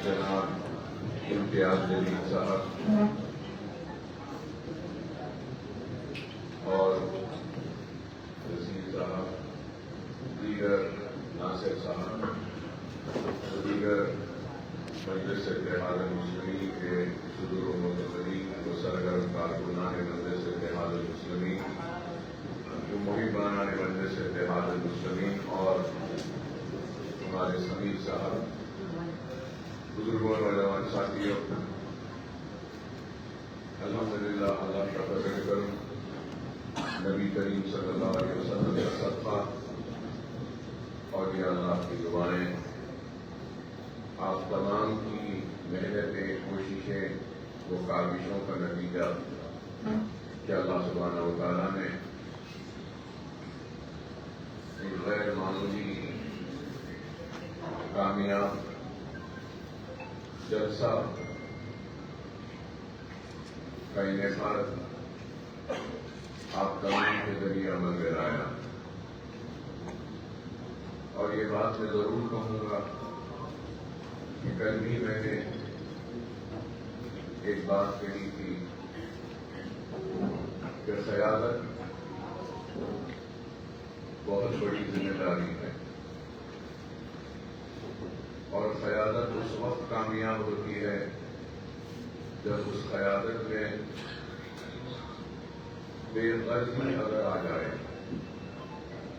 جناب امتیاز جلیل صاحب اور وزیر صاحب، دیگر ناصر صاحب، دیگر مجلس اتحاد المسلمین کے صدور و متحدین و سرگرم کارکنان مجلس اتحاد المسلمین، محبان مجلس اتحاد المسلمین اور ہمارے سمیر صاحب، بزرگوں اور نوجوان ساتھیوں، الحمدللہ اللہ کا فضل کرم، نبی کریم صلی اللہ علیہ وسلم کا صدقہ اور یہ اللہ کی دعائیں، آپ تمام کی محنتیں، کوششیں، وہ کاوشوں کا نتیجہ کہ اللہ سبحانہ و تعالیٰ نے ایک غیر معمولی کامیاب جلسہ کا انعقاد آپ تمام کے ذریعے عمل میں لایا، اور یہ بات میں ضرور کہوں گا کہ کل بھی میں نے ایک بات کہی تھی کہ قیادت بہت بڑی ذمہ داری ہے، اور قیادت اس وقت کامیاب ہوتی ہے جب اس قیادت میں بے غرضی اگر آ جائے،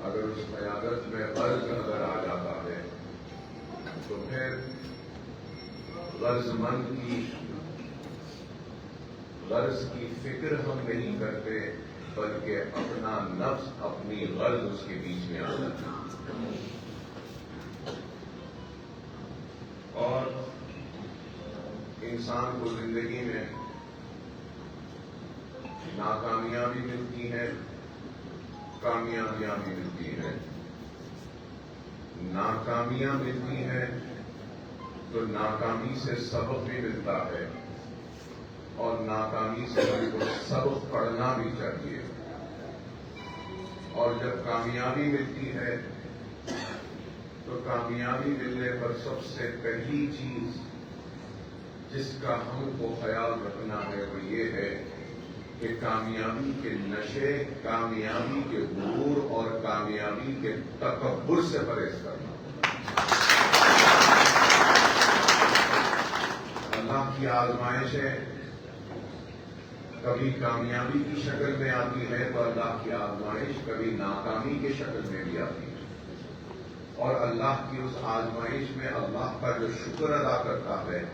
اگر اس قیادت میں غرض اگر آ جاتا ہے تو پھر غرض مند کی غرض کی فکر ہم نہیں کرتے، بلکہ اپنا نفس، اپنی غرض اس کے بیچ میں آ جاتی ہے، اور انسان کو زندگی میں ناکامیاں بھی ملتی ہیں، کامیابیاں بھی ملتی ہیں۔ ناکامیاں ملتی ہیں تو ناکامی سے سبق بھی ملتا ہے، اور ناکامی سے ہم کو سبق پڑھنا بھی چاہیے، اور جب کامیابی ملتی ہے تو کامیابی ملنے پر سب سے پہلی چیز جس کا ہم کو خیال رکھنا ہے وہ یہ ہے کہ کامیابی کے نشے، کامیابی کے غرور اور کامیابی کے تکبر سے پرہیز کرنا۔ اللہ کی آزمائشیں کبھی کامیابی کی شکل میں آتی ہے تو اللہ کی آزمائش کبھی ناکامی کی شکل میں بھی آتی ہے، اور اللہ کی اس آزمائش میں اللہ کا جو شکر ادا کرتا ہے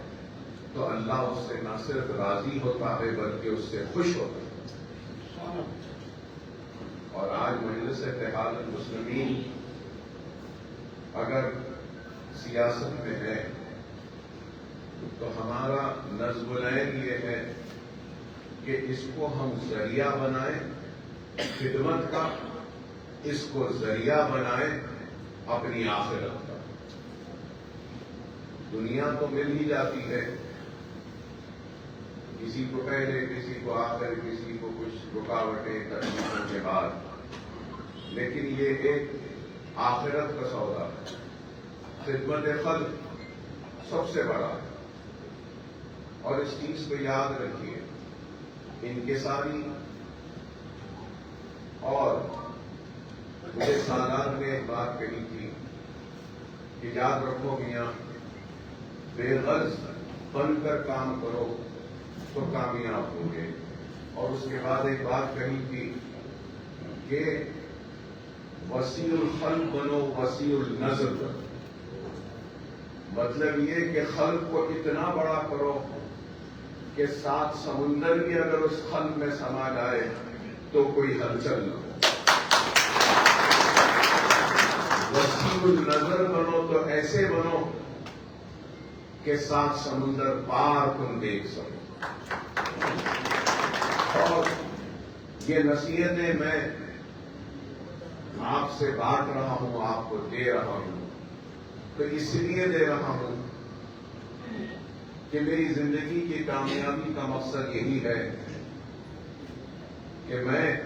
تو اللہ اس سے نہ صرف راضی ہوتا ہے بلکہ اس سے خوش ہوتا ہے۔ اور آج مجلس اتحاد المسلمین اگر سیاست میں ہے تو ہمارا نظم العین یہ ہے کہ اس کو ہم ذریعہ بنائیں خدمت کا، اس کو ذریعہ بنائیں اپنی آخرت کا۔ دنیا تو مل ہی جاتی ہے، کسی کو پہلے، کسی کو آخر، کسی کو کچھ رکاوٹیں تکلیفوں کے بعد، لیکن یہ ایک آخرت کا سودا ہے۔ خدمت خلق سب سے بڑا ہے، اور اس چیز کو یاد رکھیے۔ انکساری اور مجھے سالار نے ایک بات کہی تھی کہ یاد رکھو میاں، بے غرض بن کر کام کرو تو کامیاب ہوں گے، اور اس کے بعد ایک بات کہی تھی کہ وسیع الخلق بنو، وسیع النظر بنو۔ مطلب یہ کہ خلق کو اتنا بڑا کرو کہ 7 سمندر بھی اگر اس خلق میں سما جائے تو کوئی ہلچل نہ ہو۔ وسیع النظر بنو تو ایسے بنو کہ 7 سمندر پار تم دیکھ سکو۔ اور یہ نصیحتیں میں آپ سے بانٹ رہا ہوں، آپ کو دے رہا ہوں، تو اس لیے دے رہا ہوں کہ میری زندگی کی کامیابی کا مقصد یہی ہے کہ میں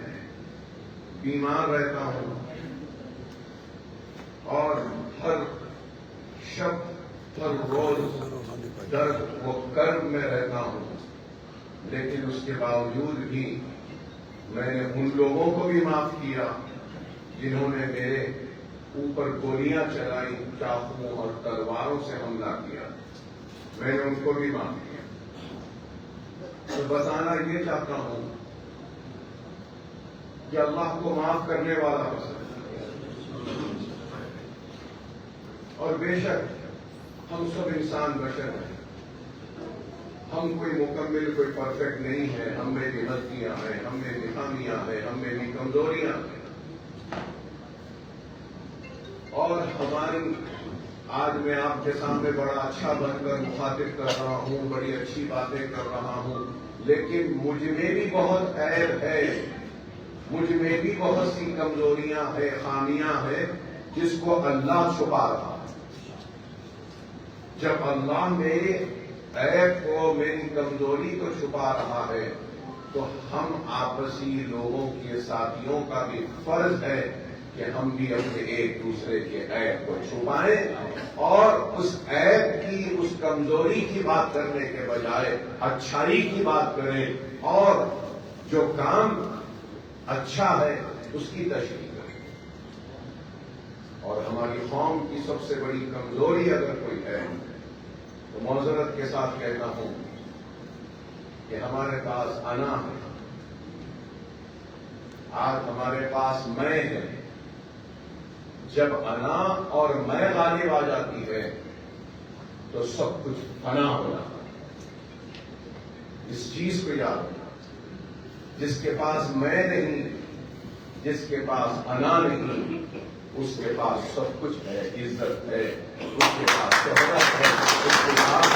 بیمار رہتا ہوں اور ہر شب ہر روز درد و کرب میں رہتا ہوں، لیکن اس کے باوجود بھی میں نے ان لوگوں کو بھی معاف کیا جنہوں نے میرے اوپر گولیاں چلائی، چاقوؤں اور تلواروں سے حملہ کیا، میں نے ان کو بھی معاف کیا۔ تو بتانا یہ چاہتا ہوں کہ اللہ کو معاف کرنے والا پسند ہے، اور بے شک ہم سب انسان بشر ہیں، ہم کوئی مکمل، کوئی پرفیکٹ نہیں ہے، ہم میں بھی غلطیاں ہیں، ہم میں بھی خامیاں ہیں، ہم میں بھی کمزوریاں ہیں، اور ہماری آج میں آپ کے سامنے بڑا اچھا بن کر مخاطب کر رہا ہوں، بڑی اچھی باتیں کر رہا ہوں، لیکن مجھ میں بھی بہت عیب ہے، مجھ میں بھی بہت سی کمزوریاں ہیں، خامیاں ہیں، جس کو اللہ چھپا رہا ہے۔ جب اللہ میرے عیب کو، میری کمزوری کو چھپا رہا ہے، تو ہم آپسی لوگوں کے ساتھیوں کا بھی فرض ہے کہ ہم بھی اپنے ایک دوسرے کے عیب کو چھپائیں، اور اس عیب کی، اس کمزوری کی بات کرنے کے بجائے اچھائی کی بات کریں، اور جو کام اچھا ہے اس کی تشریح کریں۔ اور ہماری قوم کی سب سے بڑی کمزوری اگر کوئی ہے تو معذرت کے ساتھ کہتا ہوں کہ ہمارے پاس انا ہے، آج ہمارے پاس میں ہے۔ جب انا اور میں غالب آ جاتی ہے تو سب کچھ فنا ہو جاتا ہے۔ اس چیز کو یاد رکھنا، جس کے پاس میں نہیں، جس کے پاس انا نہیں، اس کے پاس سب کچھ ہے، عزت ہے، اس کے پاس شہرت ہے، اس کے پاس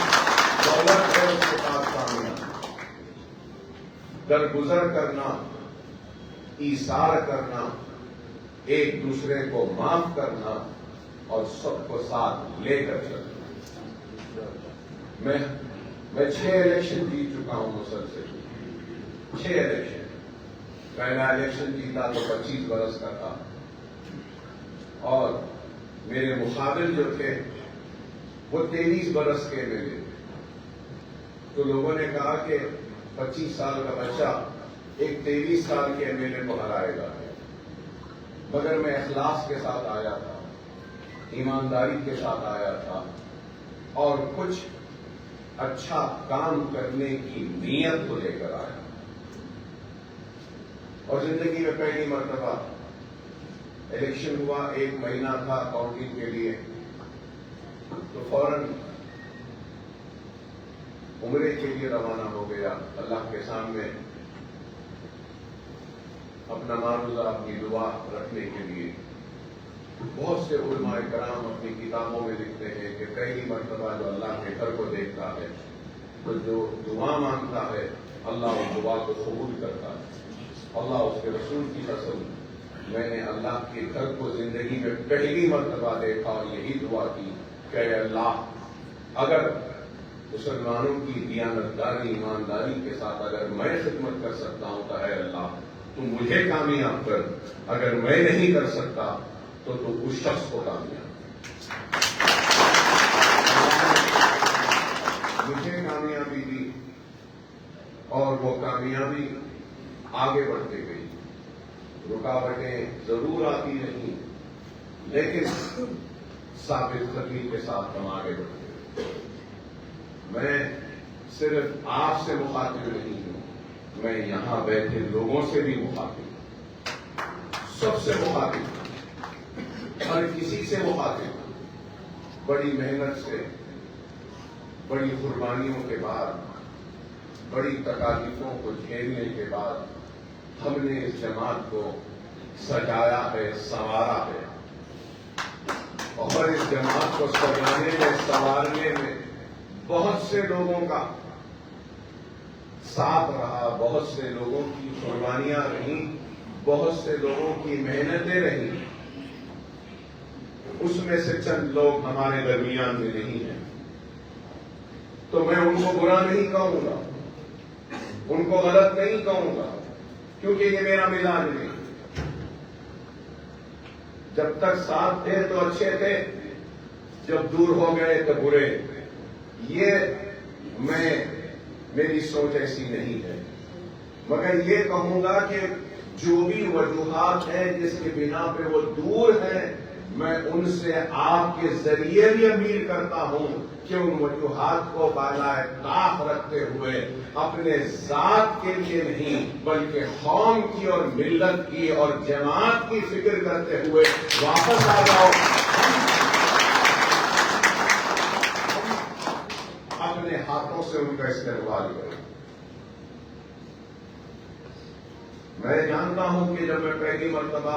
دولت ہے، اس کے پاس کامیابی ہے۔ درگزر کرنا، ایثار کرنا، ایک دوسرے کو معاف کرنا، اور سب کو ساتھ لے کر چلنا۔ میں 6 الیکشن جیت چکا ہوں مسلسل، 6 الیکشن۔ پہلا الیکشن جیتا تو 25 برس کا تھا، اور میرے مقابل جو تھے وہ 23 برس کے میرے۔ تو لوگوں نے کہا کہ 25 سال کا بچہ ایک 23 سال کے MLA کو ہرائے گا، مگر میں اخلاص کے ساتھ آیا تھا، ایمانداری کے ساتھ آیا تھا، اور کچھ اچھا کام کرنے کی نیت کو لے کر آیا، اور زندگی میں پہلی مرتبہ الیکشن ہوا، 1 مہینہ تھا کاؤنٹنگ کے لیے، تو فوراً عمرے کے لیے روانہ ہو گیا، اللہ کے سامنے اپنا معروضہ، اپنی دعا رکھنے کے لیے۔ بہت سے علماء کرام اپنی کتابوں میں لکھتے ہیں کہ پہلی مرتبہ جو اللہ کے گھر کو دیکھتا ہے تو جو دعا مانگتا ہے اللہ اس دعا کو قبول کرتا ہے۔ اللہ اس کے رسول کی قسم، میں نے اللہ کے گھر کو زندگی میں پہلی مرتبہ دیکھا اور یہی دعا کی کہ اے اللہ، اگر مسلمانوں کی دیانتداری، ایمانداری کے ساتھ اگر میں خدمت کر سکتا ہوں تو اے اللہ تو مجھے کامیاب کر، اگر میں نہیں کر سکتا تو اس شخص کو کامیاب کر۔ مجھے کامیابی دی، اور وہ کامیابی آگے بڑھتے گئی۔ رکاوٹیں ضرور آتی رہیں، لیکن ثابت قدمی کے ساتھ ہم آگے بڑھتے گئے۔ میں صرف آپ سے مخاطب نہیں ہوں، میں یہاں بیٹھے لوگوں سے بھی مخاطب ہوں، سب سے مخاطب ہوں، ہر کسی سے مخاطب ہوں۔ بڑی محنت سے، بڑی قربانیوں کے بعد، بڑی تکالیفوں کو جھیلنے کے بعد ہم نے اس جماعت کو سجایا ہے، سنوارا ہے، اور اس جماعت کو سجانے میں، سنوارنے میں بہت سے لوگوں کا ساتھ رہا، بہت سے لوگوں کی قربانیاں رہیں، بہت سے لوگوں کی محنتیں رہیں۔ اس میں سے چند لوگ ہمارے درمیان میں نہیں ہیں، تو میں ان کو برا نہیں کہوں گا، ان کو غلط نہیں کہوں گا، کیونکہ یہ میرا مزاج نہیں۔ جب تک ساتھ تھے تو اچھے تھے، جب دور ہو گئے تو برے. یہ میری سوچ ایسی نہیں ہے، مگر یہ کہوں گا کہ جو بھی وجوہات ہیں جس کے بنا پہ وہ دور ہیں، میں ان سے آپ کے ذریعے بھی اپیل کرتا ہوں کہ ان وجوہات کو بالائے طاق رکھتے ہوئے اپنے ذات کے لیے نہیں بلکہ قوم کی اور ملت کی اور جماعت کی فکر کرتے ہوئے واپس آ جاؤ. اپنے ہاتھوں سے ان کا استقبال کرو. میں جانتا ہوں کہ جب میں پہلی مرتبہ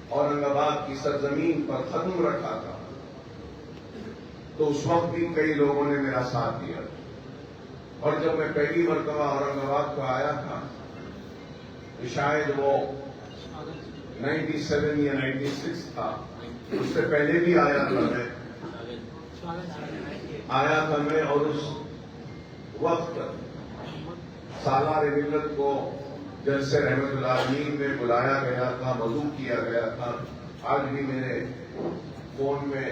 اورنگ آباد کی سرزمین پر قدم رکھا تھا تو اس وقت بھی کئی لوگوں نے میرا ساتھ دیا، اور جب میں پہلی مرتبہ اورنگ آباد کو آیا تھا شاید وہ 97 یا 96 تھا، اس سے پہلے بھی آیا تھا میں اور اس وقت سالار ملت کو جلسے رحمت العالمین میں بلایا گیا تھا، مدعو کیا گیا تھا. آج بھی میرے فون میں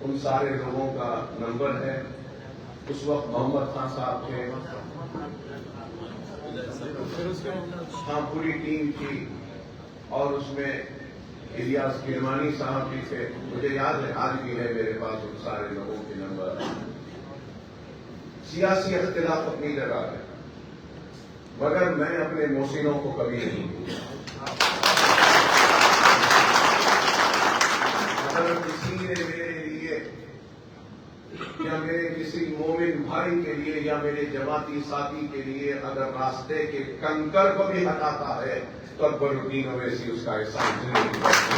ان سارے لوگوں کا نمبر ہے. اس وقت محمد خان صاحب تھے، ہاں پوری ٹیم تھی، اور اس میں الیاس کرمانی صاحب بھی تھے. مجھے یاد ہے، آج بھی ہے میرے پاس ان سارے لوگوں کے نمبر. سیاسی اختلاف اپنی جگہ ہے، مگر میں اپنے محسنوں کو کبھی نہیں بھولا. اگر کسی نے میرے لیے یا میرے کسی مومن بھائی کے لیے یا میرے جماعتی ساتھی کے لیے اگر راستے کے کنکر کو بھی ہٹاتا ہے تو اکبر الدین اویسی اس کا احسان نہیں کرتا.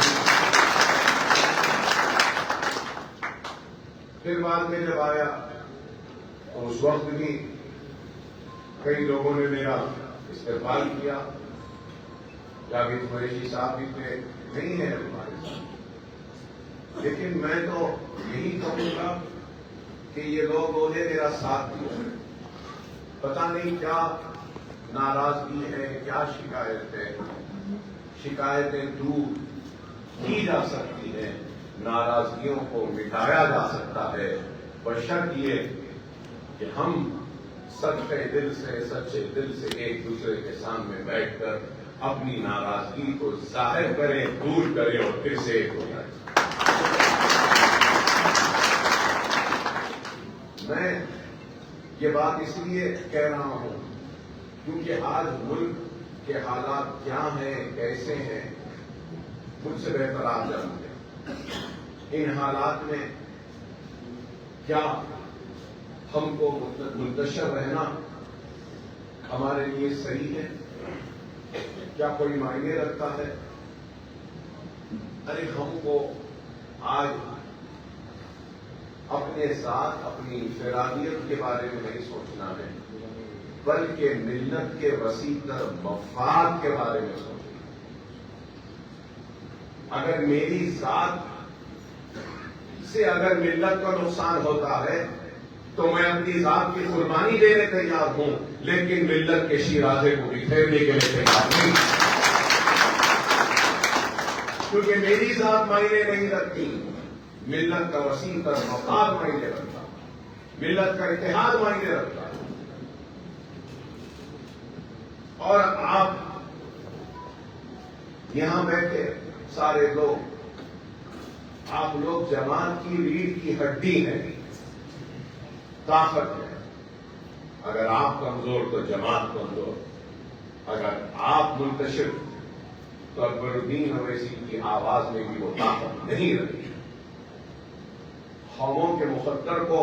پھر بعد میں جب آیا تو اس وقت بھی کئی لوگوں نے میرا استقبال کیا. جاوید قریشی صاحب بھی تھے، نہیں ہے ہمارے ساتھ، لیکن میں تو یہی کہوں گا کہ یہ لوگوں نے میرا ساتھ دیا. پتہ نہیں کیا ناراضگی ہے، کیا شکایت ہے. شکایتیں دور کی جا سکتی ہیں، ناراضگیوں کو مٹایا جا سکتا ہے، بشرط یہ کہ ہم سچے دل سے ایک دوسرے کے سامنے بیٹھ کر اپنی ناراضگی کو ظاہر کریں، دور کریں اور پھر سے ایک ہو جائیں. میں یہ بات اس لیے کہہ رہا ہوں کیونکہ آج ملک کے حالات کیا ہیں، کیسے ہیں، مجھ سے بہتر آپ جانتے ہیں. ان حالات میں کیا ہم کو منتشر رہنا ہمارے لیے صحیح ہے؟ کیا کوئی معنی رکھتا ہے؟ ارے ہم کو آج اپنے ساتھ اپنی انفرادیت کے بارے میں نہیں سوچنا ہے، بلکہ ملت کے وسیع تر مفاد کے بارے میں سوچنا ہے. اگر میری ذات سے اگر ملت کا نقصان ہوتا ہے تو میں اپنی ذات کی قربانی دینے تیار ہوں، لیکن ملت کے شیرازے کو بکھیرنے کے لیے تیار نہیں، کیونکہ میری ذات معنی نہیں رکھتی. ملت کا وسیع تر مفاد معنی رکھتا، ملت کا اتحاد معنی رکھتا. اور آپ یہاں بیٹھے سارے لوگ، آپ لوگ جماعت کی ریڑھ کی ہڈی ہیں، طاقت ہے. اگر آپ کمزور تو جماعت کمزور، اگر آپ منتشر تو اکبر الدین اویسی کی آواز میں بھی وہ طاقت نہیں رہی. قوموں کے مقدر کو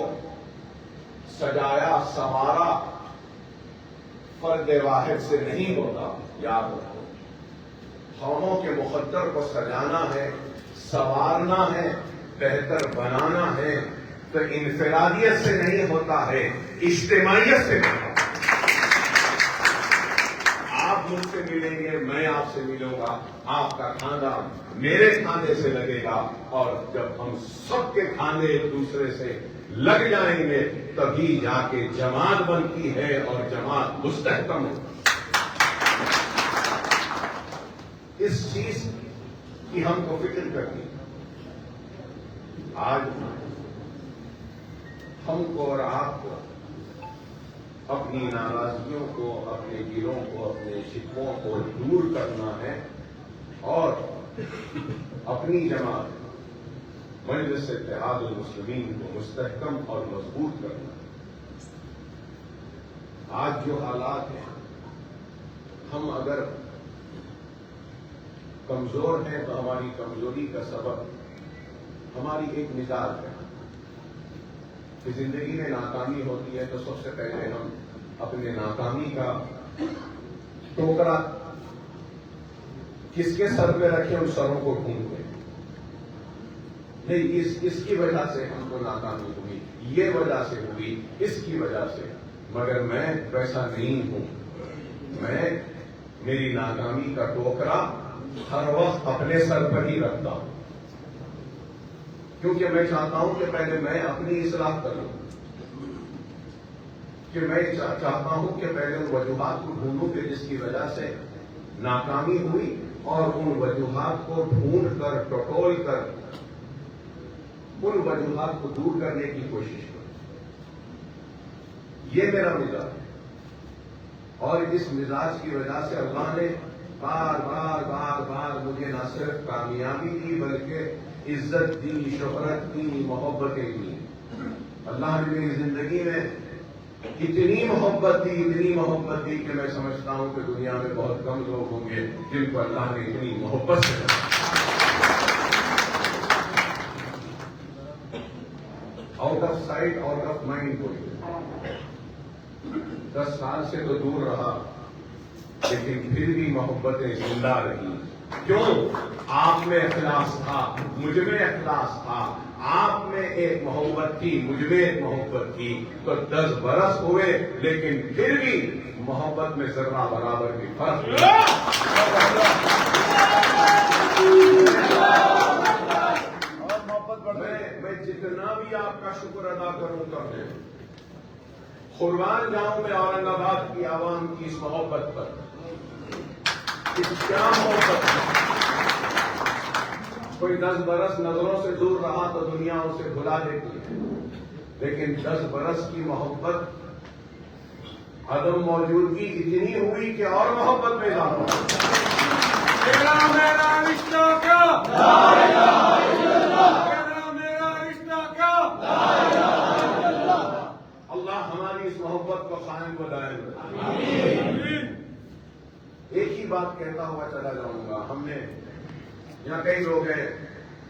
سجایا سنوارا فرد واحد سے نہیں ہوتا، یاد رکھو. قوموں کے مقدر کو سجانا ہے، سنوارنا ہے، بہتر بنانا ہے تو انفرادیت سے نہیں ہوتا ہے، اجتماعیت سے ہوتا ہے. آپ مجھ سے ملیں گے، میں آپ سے ملوں گا، آپ کا کھانا میرے کھانے سے لگے گا، اور جب ہم سب کے کھانے ایک دوسرے سے لگ جائیں گے تبھی جا کے جماعت بنتی ہے اور جماعت مستحکم ہے. اس چیز کی ہم کو فکر کرنی. آج ہم کو اور آپ کو اپنی ناراضگیوں کو، اپنے گلوں کو، اپنے شکووں کو دور کرنا ہے اور اپنی جماعت مجلس اتحاد المسلمین کو مستحکم اور مضبوط کرنا ہے۔ آج جو حالات ہیں، ہم اگر کمزور ہیں تو ہماری کمزوری کا سبب ہماری ایک مزاج ہے کہ زندگی میں ناکامی ہوتی ہے تو سب سے پہلے ہم اپنے ناکامی کا ٹوکرا کس کے سر پہ رکھیں، ان سروں کو ڈھونڈتے ہیں۔ نہیں، اس کی وجہ سے ہم کو ناکامی ہوئی، یہ وجہ سے ہوئی، اس کی وجہ سے، مگر میں ویسا نہیں ہوں۔ میں میری ناکامی کا ٹوکرا ہر وقت اپنے سر پر ہی رکھتا ہوں، کیونکہ میں چاہتا ہوں کہ پہلے میں اپنی اصلاح کروں، کہ میں چاہتا ہوں کہ پہلے ان وجوہات کو ڈھونڈوں کہ جس کی وجہ سے ناکامی ہوئی، اور ان وجوہات کو ڈھونڈ کر، ٹٹول کر ان وجوہات کو دور کرنے کی کوشش کروں۔ یہ میرا مزاج ہے، اور اس مزاج کی وجہ سے اللہ نے بار بار بار بار مجھے نہ صرف کامیابی دی بلکہ عزت دی، شہرت دی، محبتیں دی۔ اللہ نے میری زندگی میں اتنی محبت دی کہ میں سمجھتا ہوں کہ دنیا میں بہت کم لوگ ہوں گے جن کو اللہ نے اتنی محبت سے رکھا۔ Out of sight, out of mind کوئی 10 سال سے تو دور رہا، لیکن پھر بھی محبتیں زندہ رہی۔ کیوں؟ آپ میں اخلاص تھا، مجھ میں اخلاص تھا، آپ میں ایک محبت تھی، مجھ میں ایک محبت تھی، تو 10 برس ہوئے لیکن پھر بھی محبت میں ذرہ برابر بھی فرق نہیں۔ میں جتنا بھی آپ کا شکر ادا کروں کم ہے، قربان جاؤں میں اورنگ آباد کی عوام کی اس محبت پر۔ کیا محبت ہے! کوئی 10 برس نظروں سے دور رہا تو دنیا اسے بھلا دیتی ہے، لیکن 10 برس کی محبت عدم موجودگی اتنی ہوئی کہ اور محبت میں اضافہ ہوا۔ تیرا میرا رشتہ کیا؟ لا الہ الا اللہ۔ تیرا میرا رشتہ کیا؟ لا الہ الا اللہ۔ اللہ ہماری اس محبت کو قائم و دائم رکھے۔ آمین۔ ایک ہی بات کہتا ہوا چلا جاؤں گا، ہم نے یہاں کئی لوگ ہیں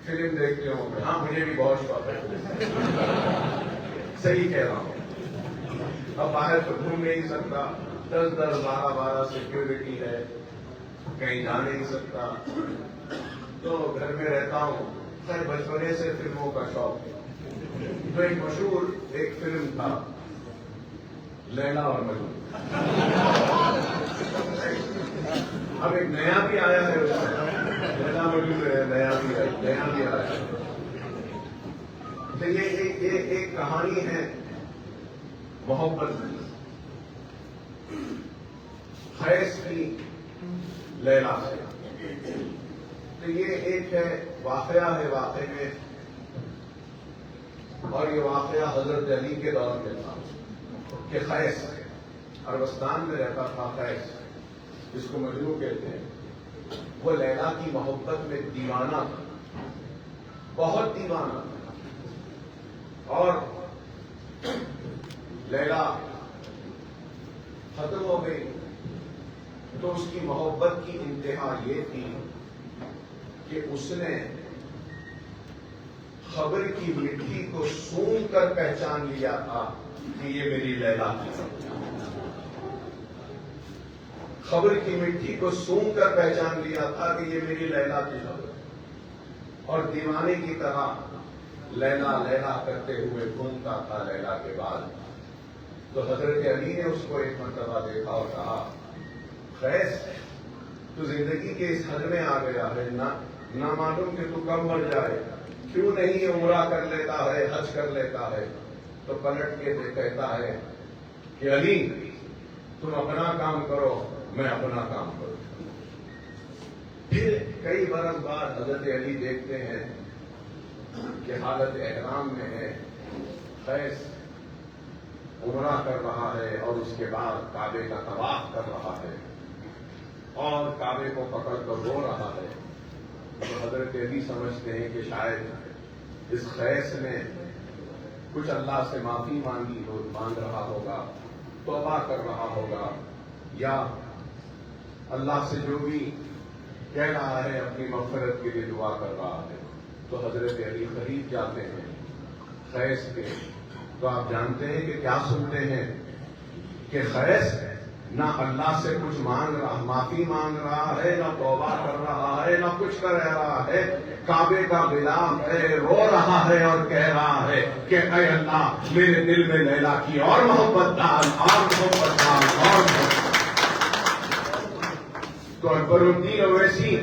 فلم دیکھتے ہوں گے، ہاں مجھے بھی بہت شوق ہے، صحیح کہہ رہا ہوں۔ اب باہر تو گھوم نہیں سکتا، 10 12 سیکیورٹی ہے، کہیں جا نہیں سکتا، تو گھر میں رہتا ہوں۔ خیر بچپنے سے فلموں کا شوق ہے، تو ایک مشہور ایک فلم تھا لیلا اور مجنون، اب ایک نیا بھی آیا ہے، لیلا مجنون نیا بھی آیا ہے۔ تو یہ ایک کہانی ہے محبت کی، خیس کی لیلا سے۔ تو یہ ایک ہے واقعہ ہے، واقعے میں، اور یہ واقعہ حضرت علی کے دور میں تھا کہ خیس عربستان میں رہتا تھا، خیس جس کو مجنون کہتے ہیں، وہ لیلا کی محبت میں دیوانہ تھا، بہت دیوانہ تھا، اور لیلا ختم ہو گئی تو اس کی محبت کی انتہا یہ تھی کہ اس نے خبر کی مٹی کو سونگھ کر پہچان لیا تھا کہ یہ میری لیلا کی خبر کی مٹی کو سونگھ کر پہچان لیا تھا کہ یہ میری لیلا کی خبر، اور دیوانے کی طرح لیلا لیلا کرتے ہوئے گھومتا تھا لیلا کے بعد۔ تو حضرت علی نے اس کو ایک مرتبہ دیکھا اور کہا، خیس تو زندگی کے اس حد میں آ گیا ہے، نہ معلوم کہ تو کب مر جائے، کیوں نہیں عمرہ کر لیتا ہے، حج کر لیتا ہے؟ تو پلٹ کے کہتا ہے کہ علی تم اپنا کام کرو، میں اپنا کام کروں۔ پھر کئی برس بعد حضرت علی دیکھتے ہیں کہ حالت احرام میں ہے، قیس عمرہ کر رہا ہے اور اس کے بعد کعبے کا طواف کر رہا ہے اور کعبے کو پکڑ کر رو رہا ہے، تو حضرت علی سمجھتے ہیں کہ شاید اس قیس نے کچھ اللہ سے معافی مانگ رہا ہوگا، توبہ کر رہا ہوگا، یا اللہ سے جو بھی کہہ رہا ہے اپنی مغفرت کے لیے دعا کر رہا ہے۔ تو حضرت علی قریب جاتے ہیں قیس کے، تو آپ جانتے ہیں کہ کیا سنتے ہیں کہ قیس نہ اللہ سے کچھ معافی مانگ رہا ہے، نہ توبہ کر رہا ہے، نہ کچھ کر رہا ہے، کعبے کا غلاف ہے، رو رہا ہے اور کہہ رہا ہے کہ اے اللہ میرے دل میں لیلا کی اور محبت ڈال، اور محبت ڈال، اور محبت۔ تو اکبر الدین اویسی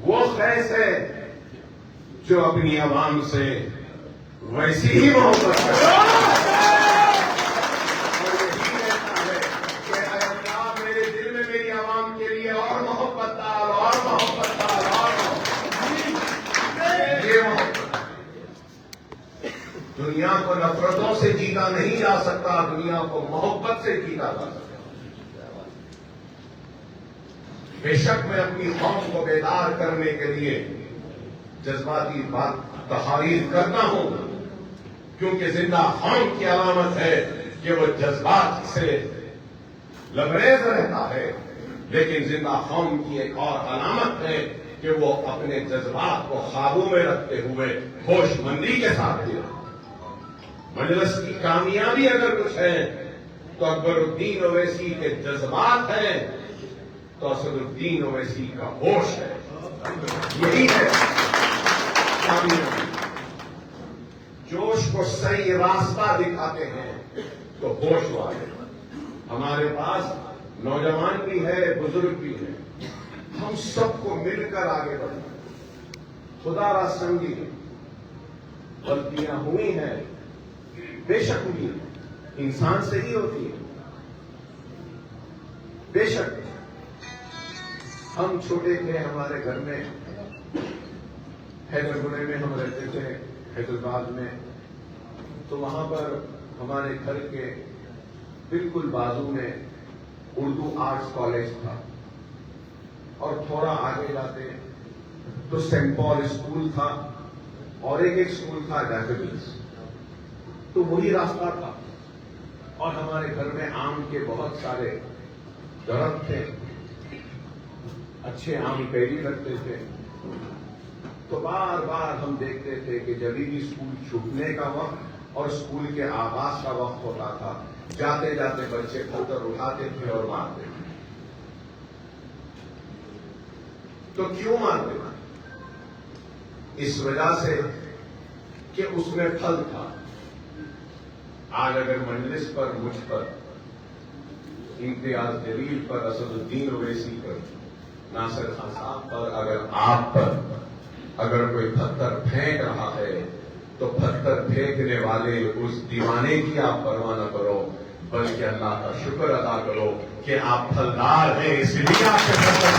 وہ قیس ہے جو اپنی عوام سے ویسی ہی محبت کرتا ہے، اور یہی کہتا ہے کہ اے اللہ میرے دل میں میری عوام کے لیے اور محبت ڈال، اور محبت ڈال، اور محبت۔ یہ محبت دنیا کو نفرتوں سے جیتا نہیں جا سکتا، دنیا کو محبت سے جیتا جا سکتا۔ بے شک میں اپنی قوم کو بیدار کرنے کے لیے جذباتی تحریر کرتا ہوں، کیونکہ زندہ قوم کی علامت ہے کہ وہ جذبات سے لبریز رہتا ہے، لیکن زندہ قوم کی ایک اور علامت ہے کہ وہ اپنے جذبات کو قابو میں رکھتے ہوئے ہوش مندی کے ساتھ دیا۔ مجلس کی کامیابی اگر کچھ ہے تو اکبر الدین اویسی کے جذبات ہیں، تو اسد الدین اویسی کا ہوش ہے، یہی ہے کامیابی۔ جوش کو صحیح راستہ دکھاتے ہیں تو ہوش والے۔ ہمارے پاس نوجوان بھی ہے، بزرگ بھی ہے، ہم سب کو مل کر آگے بڑھنا۔ خدا را سنگی غلطیاں ہوئی ہیں، بے شک ہوئی ہیں، انسان سے ہی ہوتی ہے، بے شک۔ ہم چھوٹے تھے، ہمارے گھر میں حیدرپورے میں ہم رہتے تھے، حیدرآباد میں، تو وہاں پر ہمارے گھر کے بالکل بازو میں اردو آرٹس کالج تھا، اور تھوڑا آگے جاتے تو سینٹ پال اسکول تھا، اور ایک اسکول تھا ڈیفینس، تو وہی راستہ تھا، اور ہمارے گھر میں آم کے بہت سارے درخت تھے، اچھے آم پیری لگتے تھے۔ تو بار بار ہم دیکھتے تھے کہ جب بھی اسکول چھوٹنے کا وقت اور اسکول کے آغاز کا وقت ہوتا تھا، جاتے جاتے بچے پتھر اٹھاتے تھے اور مارتے تھے۔ تو کیوں مارتے تھے؟ اس وجہ سے کہ اس میں پھل تھا۔ آج اگر مجلس پر، مجھ پر، امتیاز جلیل پر، اسد الدین اویسی پر، ناصر خان صاحب پر، اگر آپ پر اگر کوئی پتھر پھینک رہا ہے تو پتھر پھینکنے والے اس دیوانے کی آپ پرواہ نہ کرو، بلکہ اللہ کا شکر ادا کرو کہ آپ پھلدار ہیں، اس لیے آپ کے پتھر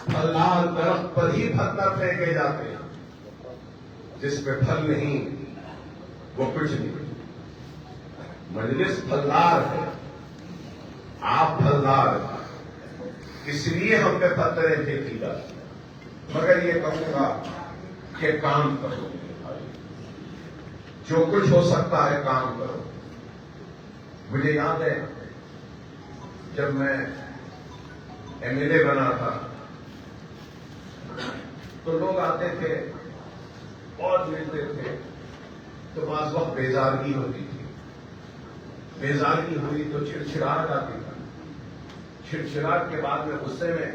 پھلدار درخت پر ہی پتھر پھینکے جاتے ہیں، جس پہ پھل نہیں وہ کچھ نہیں۔ مجلس پھلدار ہے، آپ پھلدار ہیں، اس لیے ہم پہ پتھریں پھینکی جاتی ہیں۔ مگر یہ کہوں گا کہ کام کرو، جو کچھ ہو سکتا ہے کام کرو۔ مجھے یاد ہے جب میں MLA بنا تھا تو لوگ آتے تھے، بہت ملتے تھے، تو بعض وقت بیزارگی ہوتی تھی، بیزارگی ہوئی تو چڑچڑاہٹ آتی تھی، چڑچڑاہٹ کے بعد میں غصے میں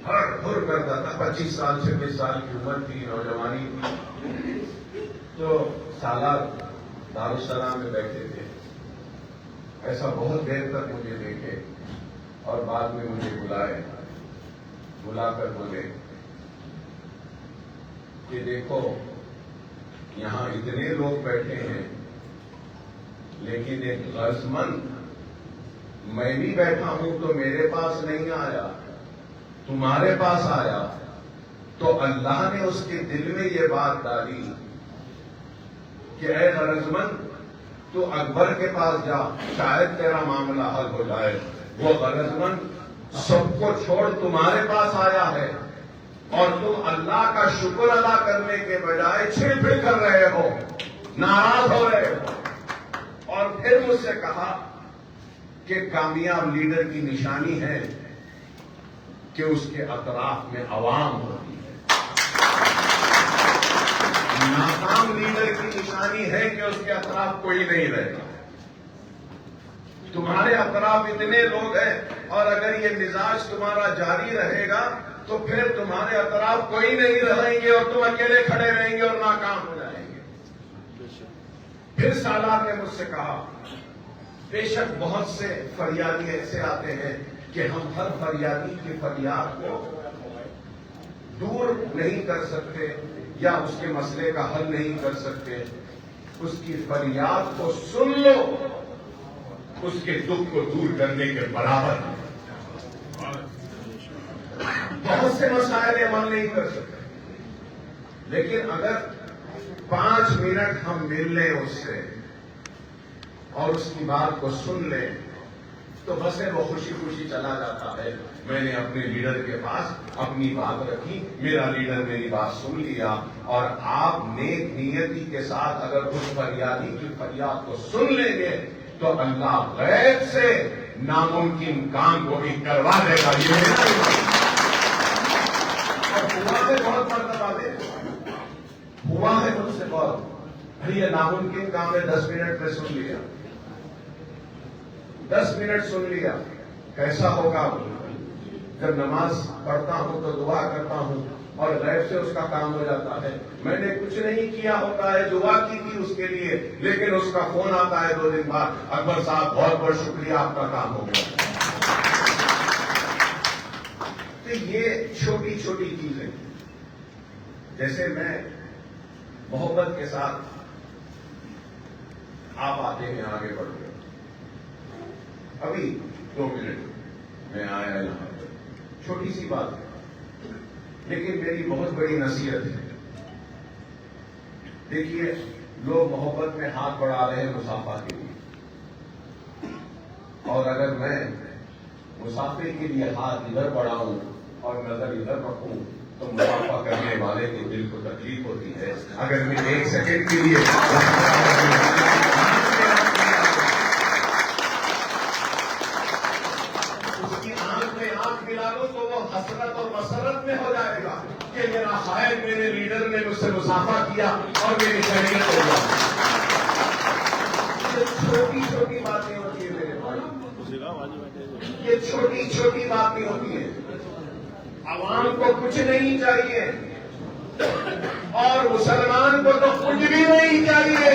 ہر کرتا تھا۔ 25 سال 26 سال کی عمر تھی، نوجوانی تھی، تو سالات دارالسلام میں بیٹھے تھے، ایسا بہت دیر تک مجھے دیکھے، اور بعد میں مجھے بلا کر بولے کہ دیکھو یہاں اتنے لوگ بیٹھے ہیں، لیکن ایک غرض مند میں بھی بیٹھا ہوں تو میرے پاس نہیں آیا، تمہارے پاس آیا، تو اللہ نے اس کے دل میں یہ بات ڈالی کہ اے غرضمند تو اکبر کے پاس جا، شاید تیرا معاملہ حل ہو جائے۔ وہ غرضمند سب کو چھوڑ تمہارے پاس آیا ہے اور تم اللہ کا شکر ادا کرنے کے بجائے چھڑ پھڑ کر رہے ہو، ناراض ہو رہے ہو۔ اور پھر مجھ سے کہا کہ کامیاب لیڈر کی نشانی ہے کہ اس کے اطراف میں عوام ہوتی ہے، ناکام لیڈر کی نشانی ہے کہ اس کے اطراف کوئی نہیں رہتا۔ تمہارے اطراف اتنے لوگ ہیں اور اگر یہ مزاج تمہارا جاری رہے گا تو پھر تمہارے اطراف کوئی نہیں رہیں گے اور تم اکیلے کھڑے رہیں گے اور ناکام ہو جائیں گے۔ پھر سالار نے مجھ سے کہا بے شک بہت سے فریادی ایسے آتے ہیں کہ ہم ہر فریادی کی فریاد کو دور نہیں کر سکتے یا اس کے مسئلے کا حل نہیں کر سکتے، اس کی فریاد کو سن لو، اس کے دکھ کو دور کرنے کے برابر ہے۔ بہت سے مسائل عمل نہیں کر سکتے، لیکن اگر 5 منٹ ہم مل لیں اس سے اور اس کی بات کو سن لیں تو بس وہ خوشی خوشی چلا جاتا ہے۔ میں نے اپنے لیڈر کے پاس اپنی بات رکھی، میرا لیڈر میری بات سن لیا، اور آپ نیک نیتی کے ساتھ اگر اس فریادی کی فریاد کو سن لیں گے تو اللہ غیب سے ناممکن کام کو بھی کروا دے گا۔ یہ ہوا ہے بہت مرتبہ دے ہوا ہے مجھ سے بہت، یہ ناممکن کام ہے 10 منٹ میں سن لیا، 10 منٹ سن لیا۔ کیسا ہوگا جب نماز پڑھتا ہوں تو دعا کرتا ہوں اور غیب سے اس کا کام ہو جاتا ہے۔ میں نے کچھ نہیں کیا ہوتا ہے، دعا کی تھی اس کے لیے، لیکن اس کا فون آتا ہے 2 دن بعد، اکبر صاحب بہت بہت شکریہ، آپ کا کام ہو گیا۔ تو یہ چھوٹی چھوٹی چیزیں، جیسے میں محبت کے ساتھ آپ آتے ہیں آگے بڑھ گئے، ابھی 2 منٹ میں آیا یہاں پر، چھوٹی سی بات ہے لیکن میری بہت بڑی نصیحت ہے۔ دیکھیے لوگ محبت میں ہاتھ بڑھا رہے ہیں مسافہ کے لیے، اور اگر میں مسافے کے لیے ہاتھ ادھر بڑھاؤں اور نظر ادھر رکھوں تو مسافہ کرنے والے کے دل کو تکلیف ہوتی ہے۔ اگر میں 1 سیکنڈ کے لیے اس کی آنکھ میں آنکھ ملا لوں تو وہ حسرت اور مسرت میں ہو جائے گا کہ میرا خیر میرے لیڈر نے مجھ سے مسافہ کیا اور میری شریعت ہو گیا۔ یہ چھوٹی چھوٹی باتیں ہوتی ہیں میرے بھائی، یہ چھوٹی چھوٹی باتیں ہوتی ہیں۔ عوام کو کچھ نہیں چاہیے اور مسلمان کو تو کچھ بھی نہیں چاہیے،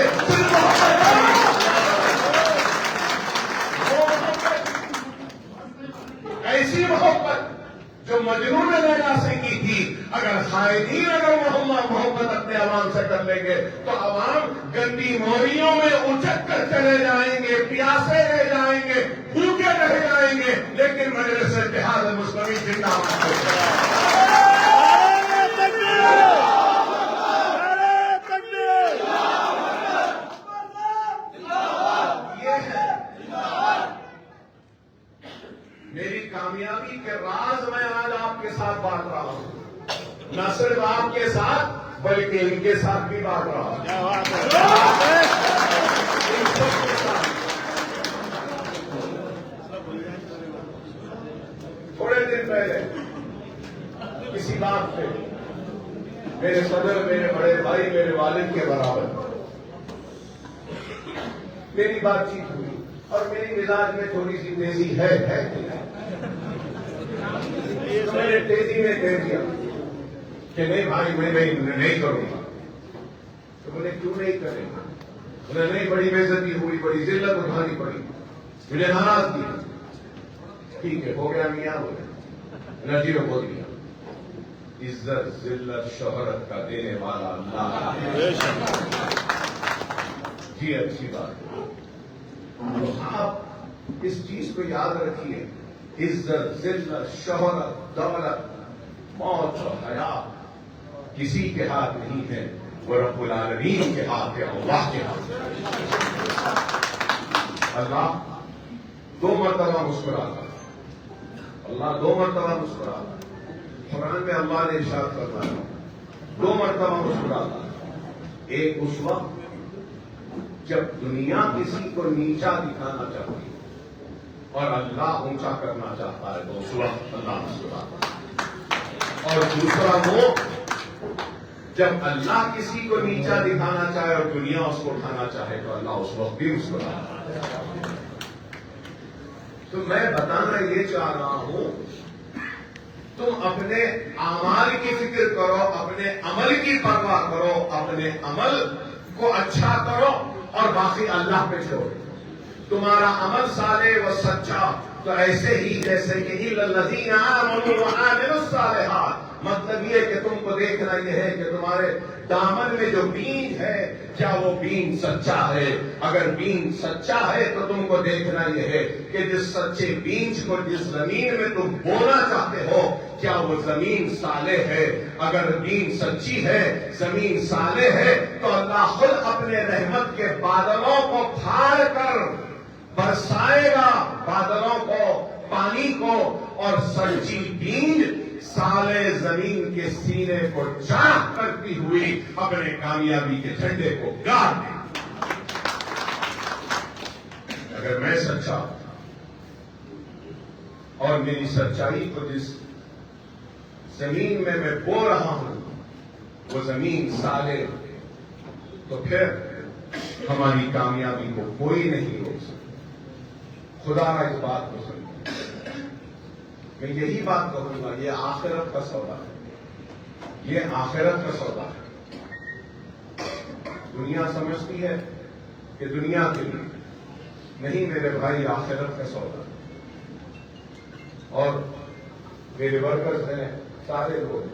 ایسی محبت جو مجنون لیلا سے کی تھی۔ اگر خائدین اگر محبت اپنے عوام سے کر لیں گے تو عوام گندی موریوں میں اچک کر چلے جائیں گے، پیاسے رہ جائیں گے، بھوکے رہ جائیں گے، لیکن مجلس اتحاد مسلمین زندہ میری کامیابی کے راز میں آج آپ کے ساتھ بانٹ رہا ہوں، نہ صرف آپ کے ساتھ بلکہ ان کے ساتھ بھی بانٹ رہا ہوں۔ ان سب کے ساتھ تھوڑے دن پہلے کسی بات پہ میرے صدر، میرے بڑے بھائی، میرے والد کے برابر میری بات چیت ہوئی اور میری مزاج میں تھوڑی سی تیزی ہے تو میں نے تیزی میں کہہ دیا کہ نہیں بھائی میں نہیں کروں گا۔ تو میں نے کیوں نہیں کرے گا؟ انہیں نہیں، بڑی بےعزتی ہوئی، بڑی ذلت اٹھانی پڑی، مجھے ناراض کیا۔ ٹھیک ہے، ہو گیا میاں، ہو گیا، نجی میں بول دیا۔ عزت ذلت شہرت کا دینے والا اللہ جی، اچھی بات ہے۔ تو آپ اس چیز کو یاد رکھیے، عزت ذلت شہرت دولت موت اور حیات کسی کے ہاتھ نہیں ہے، وہ رب العالمین کے ہاتھ ہے، اللہ کے ہاتھ ہے۔ اللہ 2 مرتبہ مسکراتا ہے، اللہ 2 مرتبہ مسکراتا ہے۔ قرآن میں اللہ نے ارشاد فرمایا 2 مرتبہ مسکراتا ہے۔ ایک اس وقت جب دنیا کسی کو نیچا دکھانا چاہتی ہے اور اللہ اونچا کرنا چاہتا ہے تو اس وقت اللہ مسکراتا ہے۔ اور دوسرا وہ جب اللہ کسی کو نیچا دکھانا چاہے اور دنیا اس کو اٹھانا چاہے تو اللہ اس وقت بھی مسکراتا ہے۔ تو میں بتانا یہ چاہ رہا ہوں، تم اپنے اعمال کی فکر کرو، اپنے عمل کی پرواہ کرو، اپنے عمل کو اچھا کرو اور باقی اللہ پہ چھوڑو۔ تمہارا عمل صالح و سچا تو ایسے ہی جیسے کہ اِلَّا الَّذِينَ آمَنُوا وَعَمِلُوا الصَّالِحَاتِ، مطلب یہ کہ تم کو دیکھنا یہ ہے کہ تمہارے دامن میں جو بیج ہے کیا وہ بیج سچا ہے۔ اگر بیج سچا ہے تو تم کو دیکھنا یہ ہے کہ جس سچے بیج کو جس زمین میں تم بونا چاہتے ہو کیا وہ زمین صالح ہے۔ اگر بیج سچی ہے، زمین صالح ہے تو اللہ خود اپنے رحمت کے بادلوں کو پھاڑ کر برسائے گا، بادلوں کو، پانی کو، اور سچی بیج سالے زمین کے سینے کو چاک کرتی ہوئی اپنے کامیابی کے جھنڈے کو گاڑ دے۔ اگر میں سچا اور میری سچائی کو جس زمین میں بو رہا ہوں وہ زمین صالح، تو پھر ہماری کامیابی کو کوئی نہیں روک سکتا۔ خدا اس بات کو سمجھے۔ میں یہی بات کہوں گا، یہ آخرت کا سودا ہے، یہ آخرت کا سودا ہے۔ دنیا سمجھتی ہے کہ دنیا کے لیے نہیں میرے بھائی، آخرت کا سودا ہے۔ اور میرے ورکرز ہیں سارے لوگ،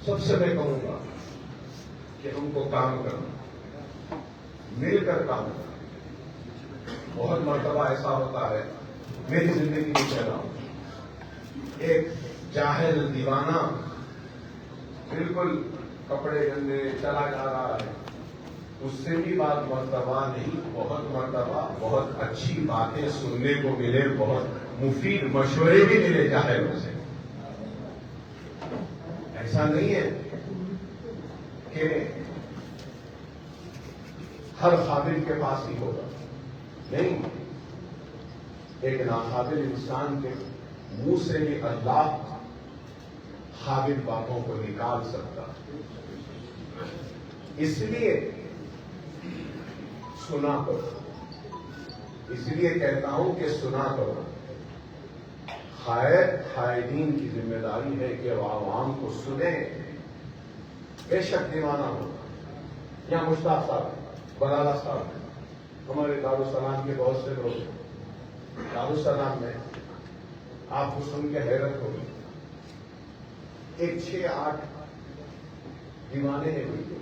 سب سے میں کہوں گا کہ ہم کو کام کرنا، مل کر کام کرنا۔ بہت مرتبہ ایسا ہوتا ہے، میری زندگی میں چلا ہوں، ایک جاہل دیوانہ بالکل کپڑے گندے چلا جا رہا ہے، اس سے بھی بات مرتبہ نہیں، بہت مرتبہ بہت اچھی باتیں سننے کو ملے، بہت مفید مشورے بھی ملے جاہلوں سے۔ ایسا نہیں ہے کہ ہر قابل کے پاس ہی ہوگا، نہیں، ایک ناقابل انسان کے منہ سے بھی اللہ قابل باتوں کو نکال سکتا۔ اس لیے سنا کرو، اس لیے کہتا ہوں کہ سنا کرو۔ قائدین کی ذمہ داری ہے کہ وہ عوام کو سنیں، بے شک دیوانہ ہو۔ یا مشتاق صاحب، بلالہ صاحب، ہمارے دارالسلام کے بہت سے لوگ ہیں، دارالسلام میں آپ کو سن کے حیرت ہوگی، ایک 6-8 دیوانے ہیں، بالکل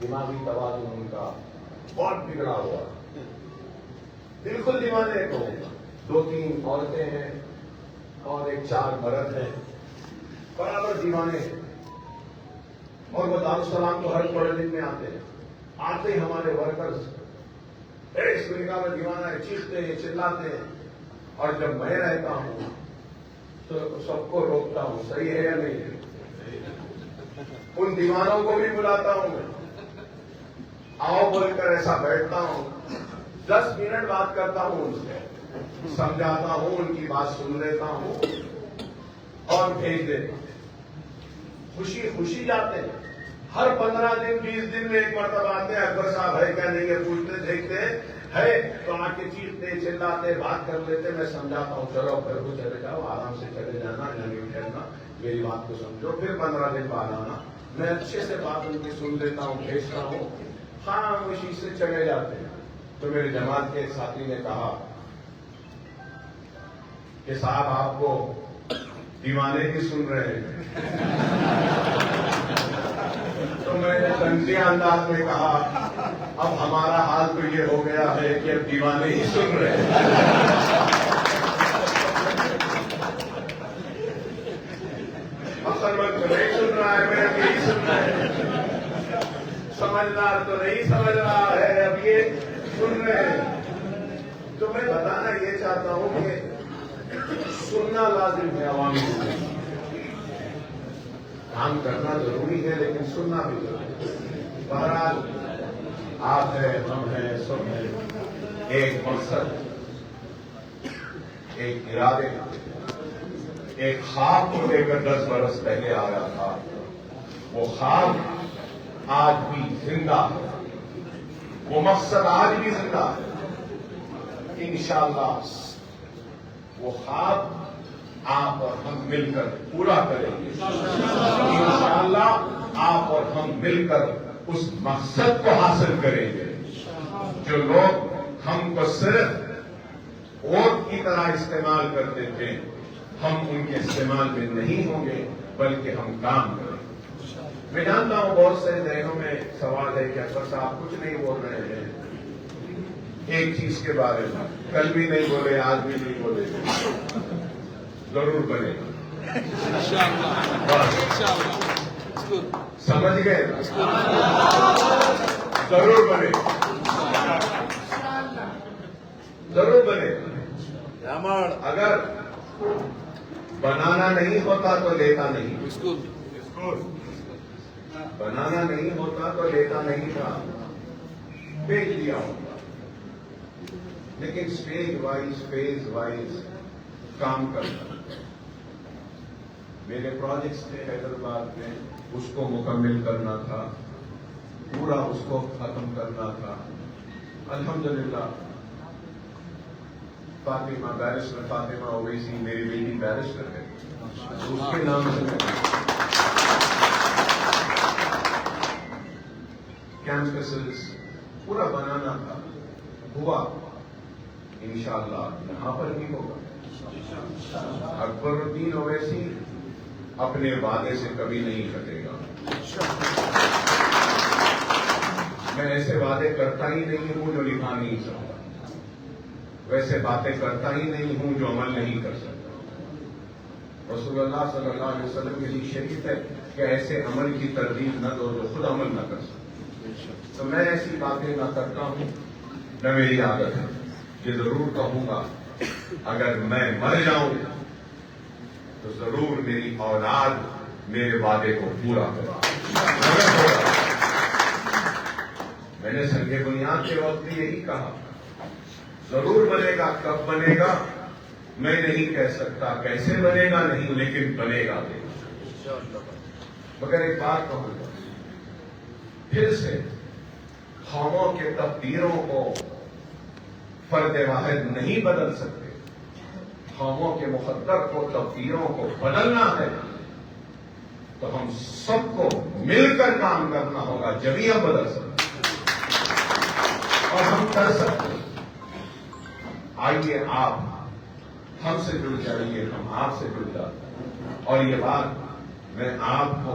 دماغی توازن ان کا بہت بگڑا ہوا، بالکل دیوانے کہوں گا۔ 2-3 عورتیں ہیں اور 1-4 مرد ہیں، برابر دیوانے ہیں۔ اور وہ دارالسلام کو ہر پڑھے لکھنے آتے ہیں، آتے ہی ہمارے ورکرز اس طریقہ میں دیوانہ ہے، چیختے ہیں، چلاتے ہیں۔ اور جب میں رہتا ہوں تو سب کو روکتا ہوں، صحیح ہے یا نہیں ہے؟ ان دیوانوں کو بھی بلاتا ہوں میں، آؤ بول کر ایسا بیٹھتا ہوں، 10 منٹ بات کرتا ہوں ان سے، سمجھاتا ہوں، ان کی بات سن لیتا ہوں اور بھیج دیتا ہوں۔ خوشی خوشی جاتے ہیں، ہر 15 دن 20 دن میں ایک مرتبہ آتے ہیں، اکبر صاحب ہے کیا نہیں ہے پوچھتے، دیکھتے ہیں ہے تو آ کے چیختے چلاتے بات کر لیتے، میں سمجھاتا ہوں چلو گھر کو چلے جاؤ، آرام سے چلے جانا، نہیں اٹھنا، میری بات کو سمجھو، پھر 15 دن بعد آنا۔ میں اچھے سے بات ان کی سن لیتا ہوں، بھیجتا ہوں، خاموشی سے چلے جاتے ہیں۔ تو میرے جماعت کے ایک ساتھی نے کہا کہ صاحب آپ کو دیوانے بھی سن رہے ہیں۔ تو میں نے تنزیہ انداز میں کہا اب ہمارا حال تو یہ ہو گیا ہے کہ اب دیوانے ہی سن رہے ہیں۔ اصل وقت نہیں سن رہا ہے، میں سن رہے ہیں، سمجھدار تو نہیں سمجھ رہا ہے، اب یہ سن رہے ہیں۔ تو میں بتانا یہ چاہتا ہوں کہ سننا لازم ہے عوامی زندگی، کام کرنا ضروری ہے لیکن سننا بھی ضروری ہے۔ بہرحال آپ ہیں، ہم ہیں، سب ہیں، ایک مقصد، ایک ارادے، ایک خواب کو لے کر 10 برس پہلے آیا تھا، وہ خواب آج بھی زندہ ہے، وہ مقصد آج بھی زندہ ہے۔ انشاءاللہ وہ خواب آپ اور ہم مل کر پورا کریں گے۔ انشاءاللہ آپ اور ہم مل کر اس مقصد کو حاصل کریں گے۔ جو لوگ ہم کو صرف ووٹ کی طرح استعمال کرتے تھے، ہم ان کے استعمال میں نہیں ہوں گے بلکہ ہم کام کریں گے۔ میں جانتا ہوں بہت سے ذہنوں میں سوال ہے کہ اکبر صاحب کچھ نہیں بول رہے ہیں ایک چیز کے بارے میں، کل بھی نہیں بولے، آج بھی نہیں بولے، ضرور بنے گا سمجھ گئے، ضرور بنے، ضرور بنے۔ اگر بنانا نہیں ہوتا تو لیتا نہیں، بنانا نہیں ہوتا تو لیتا نہیں تھا، بیچ دیا ہوتا۔ لیکن اسٹیج وائز، فیز وائز کام کرنا، میرے پروجیکٹس تھے حیدرآباد میں، اس کو مکمل کرنا تھا، پورا اس کو ختم کرنا تھا۔ الحمدللہ فاطمہ، بیرسٹر فاطمہ اویسی میری بیٹی بیرسٹر ہے، اس کے نام سے میں کیمپسز پورا بنانا تھا، ہوا۔ انشاءاللہ یہاں پر بھی ہوگا۔ اکبر الدین اویسی اپنے وعدے سے کبھی نہیں ہٹے گا۔ میں ایسے وعدے کرتا ہی نہیں ہوں جو نبھا نہیں سکتا، ویسے باتیں کرتا ہی نہیں ہوں جو عمل نہیں کر سکتا۔ رسول اللہ صلی اللہ علیہ وسلم کی شریعت ہے کہ ایسے عمل کی ترغیب نہ دو جو خود عمل نہ کر سکتے۔ تو میں ایسی باتیں نہ کرتا ہوں، نہ میری عادت ہے۔ یہ ضرور کہوں گا اگر میں مر جاؤں تو ضرور میری اولاد میرے وعدے کو پورا کرے۔ میں نے سنگ بنیاد کے وقت بھی یہی کہا، ضرور بنے گا، کب بنے گا میں نہیں کہہ سکتا، کیسے بنے گا نہیں، لیکن بنے گا۔ مگر ایک بات کہوں گا، پھر سے قوموں کے تقدیروں کو فرد واحد نہیں بدل سکتے، قوموں کے مقدر کو، تقدیروں کو بدلنا ہے تو ہم سب کو مل کر کام کرنا ہوگا، جبھی ہم بدل سکتے اور ہم کر سکتے۔ آئیے آپ ہم سے جڑ جائیے، ہم آپ سے جڑ جاتے ہیں، اور یہ بات میں آپ کو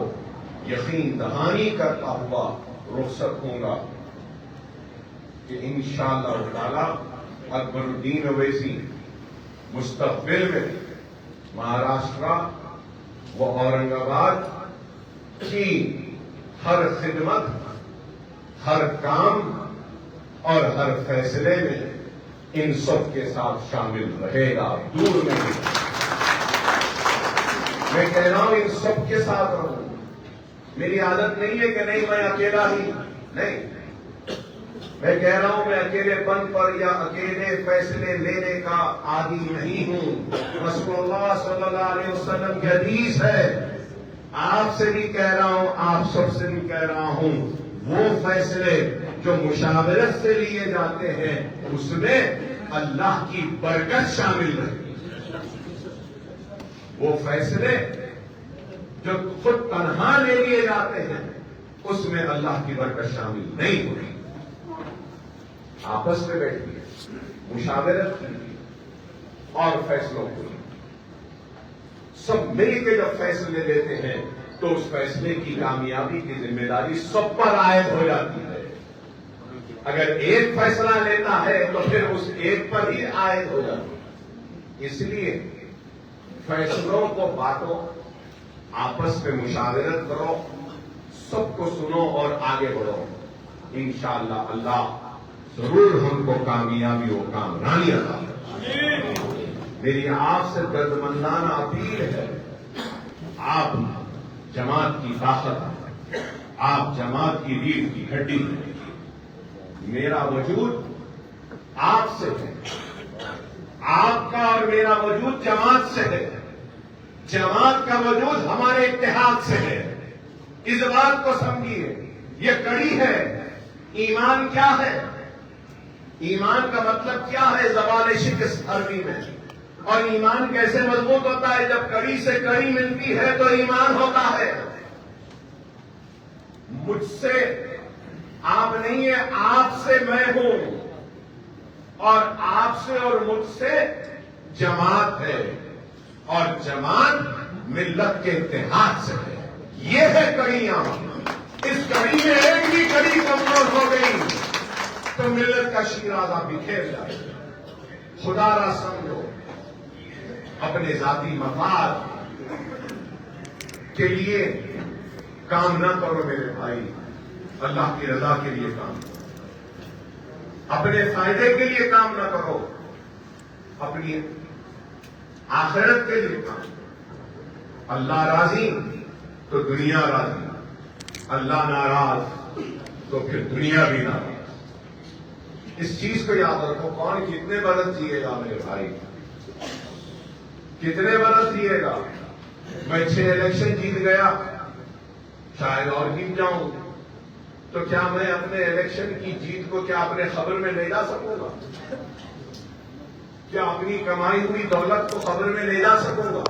یقین دہانی کرتا ہوا رخصت ہوں گا کہ انشاءاللہ تعالی اکبر الدین اویسی مستقبل میں مہاراشٹر و اورنگ آباد کی ہر خدمت، ہر کام اور ہر فیصلے میں ان سب کے ساتھ شامل رہے گا، دور نہیں۔ میں کہہ رہا ہوں ان سب کے ساتھ رہوں، میری عادت نہیں ہے کہ نہیں میں اکیلا ہی، نہیں، میں کہہ رہا ہوں میں اکیلے پن پر یا اکیلے فیصلے لینے کا عادی نہیں ہوں۔ رسول اللہ صلی اللہ علیہ وسلم کی حدیث ہے، آپ سے بھی کہہ رہا ہوں، آپ سب سے بھی کہہ رہا ہوں، وہ فیصلے جو مشاورت سے لیے جاتے ہیں اس میں اللہ کی برکت شامل رہتی ہے۔ وہ فیصلے جو خود تنہا لے لیے جاتے ہیں اس میں اللہ کی برکت شامل نہیں ہوتی۔ آپس میں بیٹھیے، مشاورت کیجیے اور فیصلوں کو سب مل کے جب فیصلے لیتے ہیں تو اس فیصلے کی کامیابی کی ذمہ داری سب پر عائد ہو جاتی ہے۔ اگر ایک فیصلہ لیتا ہے تو پھر اس ایک پر ہی عائد ہو جاتی ہے۔ اس لیے فیصلوں کو بانٹو، آپس میں مشاورت کرو، سب کو سنو اور آگے بڑھو. انشاءاللہ اللہ ضرور ہم کو کامیابی و کامرانی عطا کرے. میری آپ سے دردمندانہ اپیل ہے، آپ جماعت کی طاقت، آپ جماعت کی ریڑھ کی ہڈی ہیں. میرا وجود آپ سے ہے، آپ کا اور میرا وجود جماعت سے ہے. جماعت کا وجود ہمارے اتحاد سے ہے. اس بات کو سمجھیے، یہ کڑی ہے. ایمان کیا ہے؟ ایمان کا مطلب کیا ہے زبان شکست عربی میں؟ اور ایمان کیسے مضبوط ہوتا ہے؟ جب کڑی سے کڑی ملتی ہے تو ایمان ہوتا ہے. مجھ سے آپ نہیں ہے، آپ سے میں ہوں، اور آپ سے اور مجھ سے جماعت ہے، اور جماعت ملت کے اتحاد سے ہے. یہ ہے کڑیاں. اس کڑی میں ایک بھی کڑی کمزور ہو گئی تو ملت کا شیرازہ بکھیر جائے. خدا را سمجھو، اپنے ذاتی مفاد کے لیے کام نہ کرو میرے بھائی، اللہ کی رضا کے لیے کام کرو. اپنے فائدے کے لیے کام نہ کرو، اپنی آخرت کے لیے کام کرو. اللہ راضی تو دنیا راضی، اللہ ناراض تو پھر دنیا بھی ناراض. اس چیز کو یاد رکھو. کون کتنے برس جیے گا میرے بھائی؟ کتنے برس جیے گا؟ میں 6 الیکشن جیت گیا، شاید اور جیت جاؤں، تو کیا میں اپنے الیکشن کی جیت کو کیا اپنے خبر میں لے جا سکوں گا؟ کیا اپنی کمائی ہوئی دولت کو خبر میں لے جا سکوں گا؟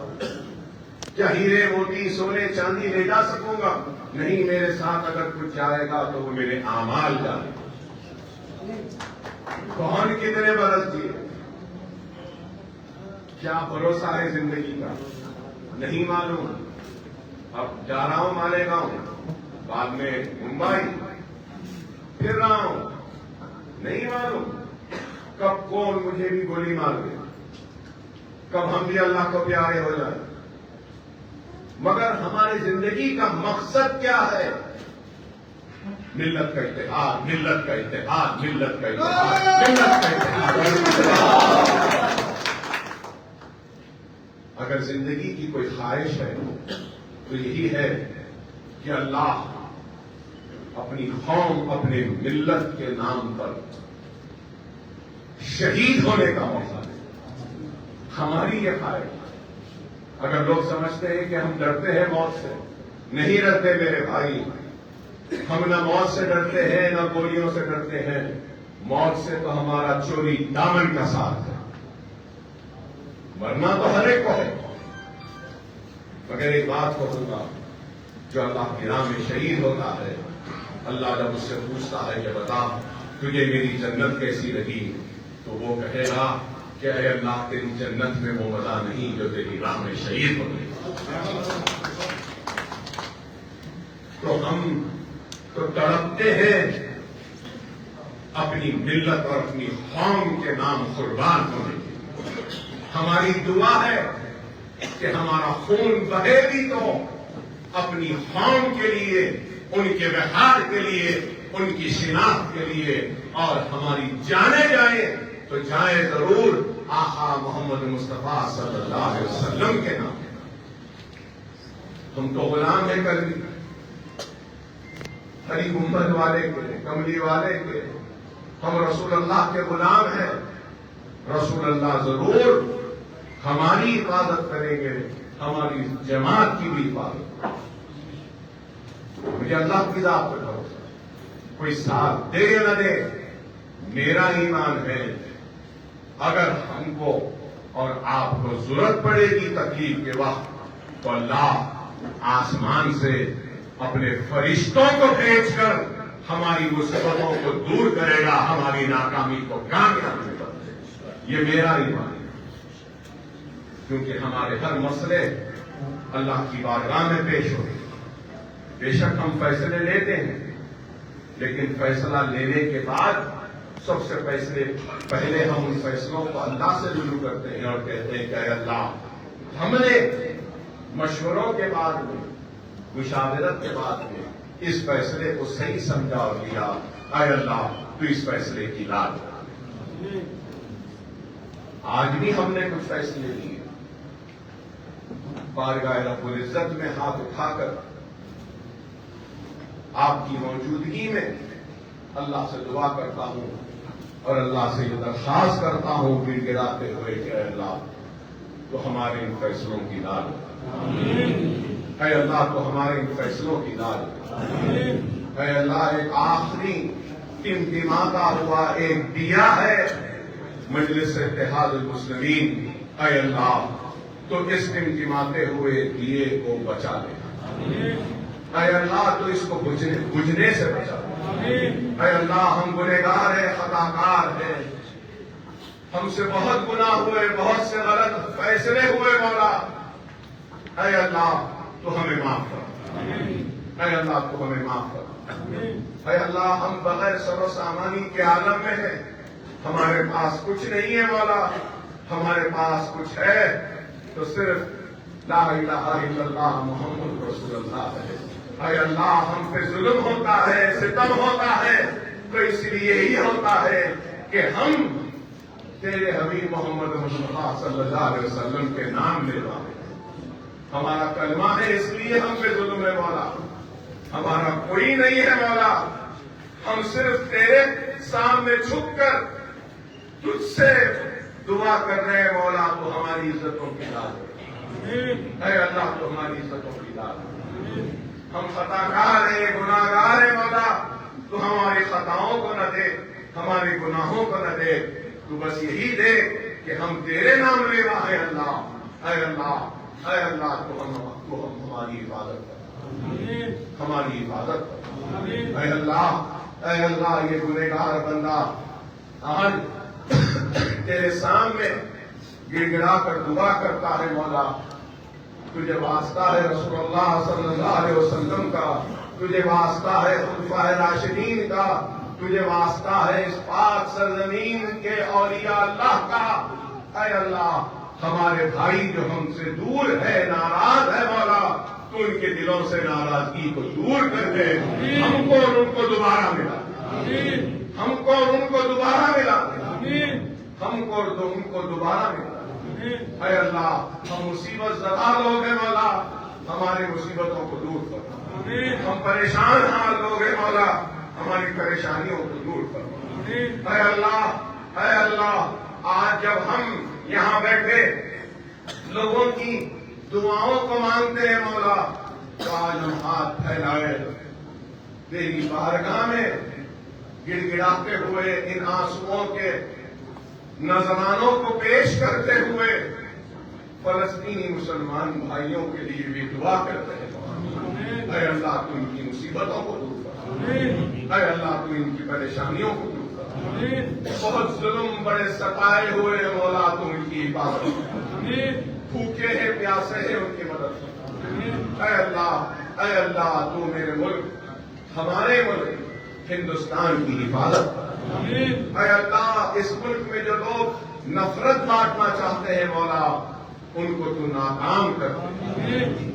کیا ہیرے موتی سونے چاندی لے جا سکوں گا؟ نہیں. میرے ساتھ اگر کچھ جائے گا تو وہ میرے اعمال جائے گا. کون کتنے برس جیے؟ کیا بھروسہ ہے زندگی کا؟ نہیں معلوم. اب جا رہا ہوں مالیگاؤں، بعد میں ممبئی، پھر رہا ہوں، نہیں معلوم کب کون مجھے بھی گولی مار دے، کب ہم بھی اللہ کو پیارے ہو جائیں. مگر ہماری زندگی کا مقصد کیا ہے؟ ملت کا اتحاد، ملت کا اتحاد، ملت کا اتحاد، ملت کا اتحاد. اگر زندگی کی کوئی خواہش ہے تو یہی ہے کہ اللہ اپنی قوم، اپنے ملت کے نام پر شہید ہونے کا موقع دے. ہماری یہ خواہش. اگر لوگ سمجھتے ہیں کہ ہم ڈرتے ہیں موت سے، نہیں ڈرتے میرے بھائی. ہم نہ موت سے ڈرتے ہیں نہ گولیوں سے ڈرتے ہیں. موت سے تو ہمارا چوری دامن کا ساتھ ہے. مرنا تو ہر ایک کو ہے، مگر ایک بات کہوں گا، جو اللہ کی راہ میں شہید ہوتا ہے، اللہ جب اس سے پوچھتا ہے کہ بتا تجھے میری جنت کیسی لگی، تو وہ کہے گا کہ اے اللہ تیری جنت میں وہ مزہ نہیں جو تیری راہ میں شہید ہو گئی. تو ہم تو تڑپتے ہیں اپنی ملت اور اپنی قوم کے نام قربان ہونے کی. ہماری دعا ہے کہ ہمارا خون بہے بھی تو اپنی قوم کے لیے، ان کے وقار کے لیے، ان کی شناخت کے لیے، اور ہماری جانیں جائیں تو جائیں ضرور آقا محمد مصطفیٰ صلی اللہ علیہ وسلم کے نام. ہم تو غلام ہیں کبھی ہری گنبد والے کے، کملی والے کے. ہم رسول اللہ کے غلام ہیں. رسول اللہ ضرور ہماری حفاظت کریں گے، ہماری جماعت کی بھی حفاظت. مجھے اللہ کی ذات پر بھروسہ، کوئی ساتھ دے یا نہ دے، میرا ایمان ہے اگر ہم کو اور آپ کو ضرورت پڑے گی تکلیف کے وقت، تو اللہ آسمان سے اپنے فرشتوں کو بھیج کر ہماری مصیبتوں کو دور کرے گا، ہماری ناکامی کو کامیابی کرے گا. یہ میرا ایمان ہے، کیونکہ ہمارے ہر مسئلے اللہ کی بارگاہ میں پیش ہوتے ہیں. بے شک ہم فیصلے لیتے ہیں، لیکن فیصلہ لینے کے بعد سب سے پہلے ہم ان فیصلوں کو اللہ سے رجوع کرتے ہیں اور کہتے ہیں کہ اے اللہ، ہم نے مشوروں کے بعد میں، مشاورت کے بعد میں اس فیصلے کو صحیح سمجھا اور لیا. اے اللہ تو اس فیصلے کی لاد. آج بھی ہم نے کچھ فیصلے لیے. بارگاہ رب العزت میں ہاتھ اٹھا کر آپ کی موجودگی میں اللہ سے دعا کرتا ہوں اور اللہ سے یہ درخواست کرتا ہوں گڑ گڑاتے ہوئے کہ اے اللہ تو ہمارے ان فیصلوں کی داد. اے اللہ تو ہمارے ان فیصلوں کی داد. اے اللہ ایک آخری ٹمٹماتا ہوا ایک دیا ہے مجلس اتحاد المسلمین. اے اللہ تو اس ٹمٹماتے ہوئے دیے کو بچا لے. اے اللہ تو اس کو بجھنے سے بچا لے. اے اللہ ہم گنہگار ہیں, خطا کار ہیں, ہم سے بہت گناہ ہوئے, بہت سے غلط فیصلے ہوئے مولا. اے اللہ تو ہمیں معاف کر. اے اللہ تو ہمیں معاف کر. اے اللہ ہم بغیر سر و سامانی کے عالم میں ہیں. ہمارے پاس کچھ نہیں ہے مولا. ہمارے پاس کچھ ہے تو صرف لا الہ الا اللہ محمد رسول اللہ ہے. اے اللہ ہم پہ ظلم ہوتا ہے, ستم ہوتا ہے تو اس لیے ہی ہوتا ہے کہ ہم تیرے حبیب محمد مصطفیٰ صلی اللہ علیہ وسلم کے نام لیوا ہے. ہمارا کلمہ ہے اس لیے ہم پہ ظلم ہے مولا. ہمارا کوئی نہیں ہے مولا. ہم صرف تیرے سامنے جھک کر تجھ سے دعا کر رہے ہیں مولا. تو ہماری عزتوں کی داد ہے. اے اللہ تو ہماری عزتوں کی داد ہے. ہم خطاکار ہیں, گناہگار ہیں مولا. تو ہماری خطاؤں کو نہ دے, ہمارے گناہوں کو نہ دے. تو بس یہی دے کہ ہم تیرے نام لیوا ہے اللہ. اے اللہ, اے اللہ تو ہم ہماری حفاظت کر, ہماری حفاظت کر. اے اللہ, اے اللہ یہ گنہگار بندہ آج تیرے سامنے گڑ گڑا کر دعا کرتا ہے مولا. تجھے واسطہ ہے رسول اللہ صلی اللہ علیہ وسلم کا, تجھے واسطہ ہے خلفائے راشدین کا, تجھے واسطہ ہے اس پاک سرزمین کے اولیاء اللہ کا. اے اللہ ہمارے بھائی جو ہم سے دور ہے, ناراض ہے مولا, تو ان کے دلوں سے ناراضگی کو دور کر دے. ہم کو اور ان کو دوبارہ ملا, ہم کو اور ان کو دوبارہ ملا, ہم کو اور ان کو دوبارہ ملا. اے اللہ ہم مصیبت زدہ لوگ ہیں مولا, ہماری مصیبتوں کو دور فرما. ہم پریشان حال لوگ ہیں مولا, ہماری پریشانیوں کو دور فرما. اے اللہ, اے اللہ آج جب ہم یہاں بیٹھے لوگوں کی دعاؤں کو مانگتے ہیں مولا, تو آج ہم ہاتھ پھیلائے تیری بارگاہ میں گڑ گڑاتے ہوئے ان آنسوؤں کے نذرانوں کو پیش کرتے ہوئے فلسطینی مسلمان بھائیوں کے لیے بھی دعا کرتے ہیں. اے اللہ تو ان کی مصیبتوں کو دور کر. اے اللہ تو ان کی پریشانیوں کو دور کر. بہت ظلم بڑے ستائے ہوئے مولا, تو ان کی حفاظت کر. بھوکے ہیں, پیاسے ہیں, ان کی مدد کر. اے اللہ, اے اللہ تو میرے ملک, ہمارے ملک ہندوستان کی حفاظت کر. اے اللہ اس ملک میں جو لوگ نفرت بانٹنا چاہتے ہیں مولا, ان کو تو ناکام کر,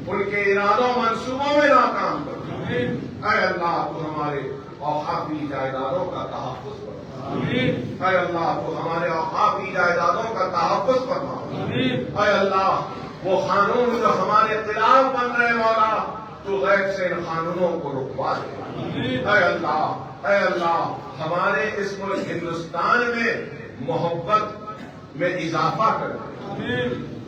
ان کے ارادوں منصوبوں میں ناکام کر. اے اللہ تو ہمارے اوقافی جائیدادوں کا تحفظ فرما. اے اللہ تو ہمارے اوقافی جائیدادوں کا تحفظ فرما. اے اللہ وہ قانون جو ہمارے خلاف بن رہے مولا, تو غیب سے ان قانونوں کو رکوا دے. اے اللہ, اے اللہ ہمارے اس ملک ہندوستان میں محبت میں اضافہ کر دے.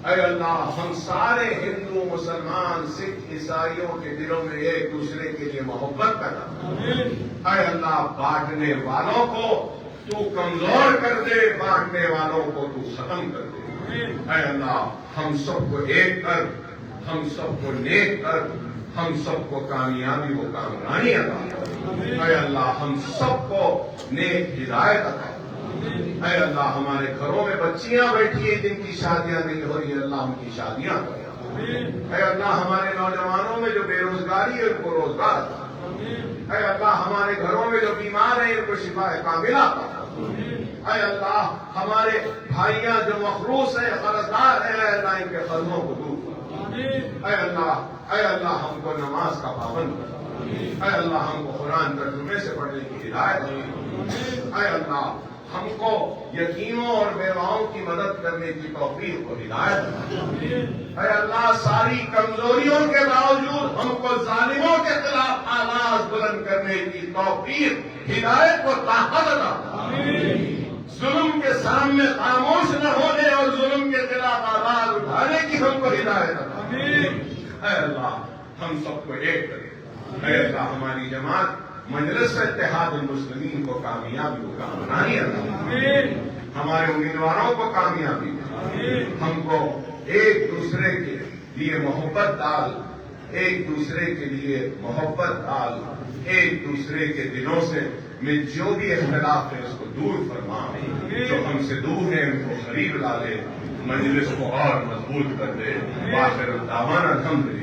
اے اللہ ہم سارے ہندو, مسلمان, سکھ, عیسائیوں کے دلوں میں ایک دوسرے کے لیے محبت پیدا کر. اے اللہ بانٹنے والوں کو تو کمزور کر دے, بانٹنے والوں کو تو ختم کر دے. اے اللہ ہم سب کو ایک کر, ہم سب کو نیک کر, ہم سب کو کامیابی و کامرانی عطا کر. اے اللہ ہم سب کو نیک ہدایت عطا کر. اے اللہ ہمارے گھروں میں بچیاں بیٹھی ہیں جن کی شادیاں نہیں ہو رہی, اللہ ان کی شادیاں کر. اے اللہ ہمارے نوجوانوں میں جو بے روزگاری ہے ان کو روزگار عطا. اے اللہ ہمارے گھروں میں جو بیمار ہیں ان کو شفا کاملہ عطا. اے اللہ ہمارے بھائیاں جو مخروص ہیں, قرضدار ہیں, اے اللہ ان کے قرضوں کو دور کر. اے اللہ, اے اللہ ہم کو نماز کا پابند کر. اے اللہ ہم کو قرآن ترجمے سے پڑھنے کی ہدایت دے. اے اللہ ہم کو یتیموں اور بیواؤں کی مدد کرنے کی توفیق و ہدایت دے. اے اللہ ساری کمزوریوں کے باوجود ہم کو ظالموں کے خلاف آواز بلند کرنے کی توفیق ہدایت و طاقت عطا فرما. ظلم کے سامنے خاموش نہ ہونے اور ظلم کے خلاف آواز اٹھانے کی ہم کو ہدایت عطا فرما. اے اللہ ہم سب کو ایک کرے. اے اللہ ہماری جماعت مجلس اتحاد المسلمین کو کامیابی کا بنانی اللہ. ہمارے امیدواروں کو کامیابی دے. ہم کو ایک دوسرے کے لیے محبت ڈال, ایک دوسرے کے لیے محبت ڈال, ایک دوسرے کے دلوں سے میں جو بھی اختلاف ہے اس کو دور فرما. جو ہم سے دور ہیں ان کو قریب لا لے, مجلس کو اور مضبوط کر دے. وآخر الدعوانا الحمدللہ.